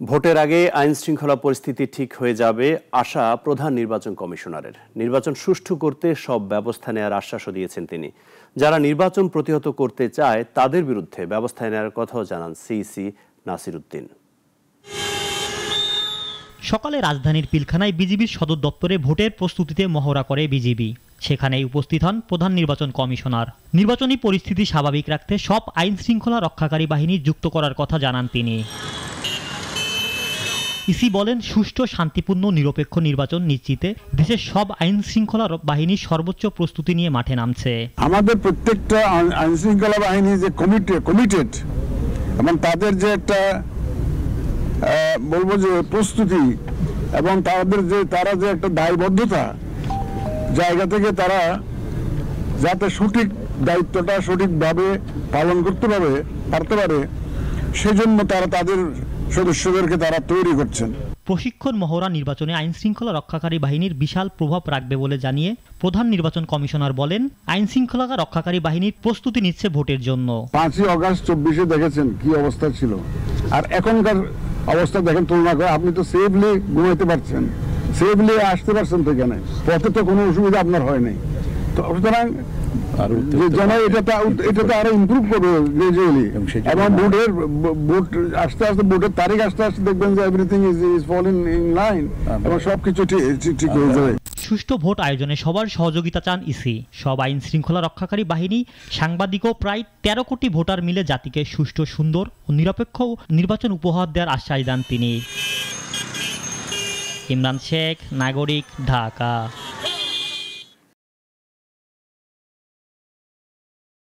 ভোটের আগে আইন শৃঙ্খলা পরিস্থিতি ঠিক হয়ে যাবে আশা প্রধান নির্বাচন কমিশনারের। নির্বাচন সুষ্ঠু করতে সব ব্যবস্থা নেওয়ার আশ্বাসও দিয়েছেন তিনি। যারা নির্বাচন প্রতিহত করতে চায় তাদের বিরুদ্ধে ব্যবস্থা নেওয়ার কথাও জানান সিইসি নাসির উদ্দিন। সকালে রাজধানীর পিলখানায় বিজিবির সদর দপ্তরে ভোটের প্রস্তুতিতে মহড়া করে বিজিবি। সেখানেই উপস্থিত হন প্রধান নির্বাচন কমিশনার। নির্বাচনী পরিস্থিতি স্বাভাবিক রাখতে সব আইন শৃঙ্খলা রক্ষাকারী বাহিনী যুক্ত করার কথা জানান তিনি। ইসি বলেন, সুষ্ঠু, শান্তিপূর্ণ, নিরপেক্ষ নির্বাচন নিশ্চিতে দেশের সব আইন শৃঙ্খলা বাহিনী সর্বোচ্চ প্রস্তুতি নিয়ে মাঠে নামছে। আমাদের প্রত্যেকটা আইন শৃঙ্খলা বাহিনী যে কমিটেড এবং তাদের যে একটা বলবো যে প্রস্তুতি এবং তারা যে একটা দায়বদ্ধতা জায়গা থেকে তারা যাতে সঠিক দায়িত্বটা সঠিকভাবে পালন করতে পারতে পারে সেজন্য তারা তাদের সদস্যদেরকে তারা তৈরি করছেন। প্রশিক্ষণ মহড়া নির্বাচনে আইন শৃঙ্খলা রক্ষাকারী বাহিনীর বিশাল প্রভাব রাখবে বলে জানিয়ে প্রধান নির্বাচন কমিশনার বলেন, আইন শৃঙ্খলা রক্ষাকারী বাহিনীর প্রস্তুতি নিচ্ছে ভোটের জন্য। 5ই আগস্ট 24-এ দেখেছেন কি অবস্থা ছিল, আর এখনকার অবস্থা দেখেন তুলনা করে। আপনি তো সেফলি ঘুমাইতে পারছেন, সেফলি আসতে পারছেন তো, এখানে পথে তো কোনো অসুবিধা আপনার হয় নাই। তো সুতরাং এটা আরো ইমপ্রুভ করবে গ্রাজুয়ালি, এবং ভোট আস্তে আস্তে ভোটের তারিখ আস্তে আস্তে দেখবেন যে everything is falling in line এবং সবকিছু ঠিক হয়ে যাবে। সুষ্ঠু ভোট আয়োজনে সবার সহযোগিতা চান ইসি। সব আইন শৃঙ্খলা রক্ষাকারী বাহিনী, সাংবাদিকও প্রায় 13 কোটি ভোটার মিলে জাতিকে সুষ্ঠু, সুন্দর ও নিরপেক্ষ নির্বাচন উপহার দেওয়ার আশ্বাস দেন তিনি। ইমরান শেখ, নাগরিক, ঢাকা।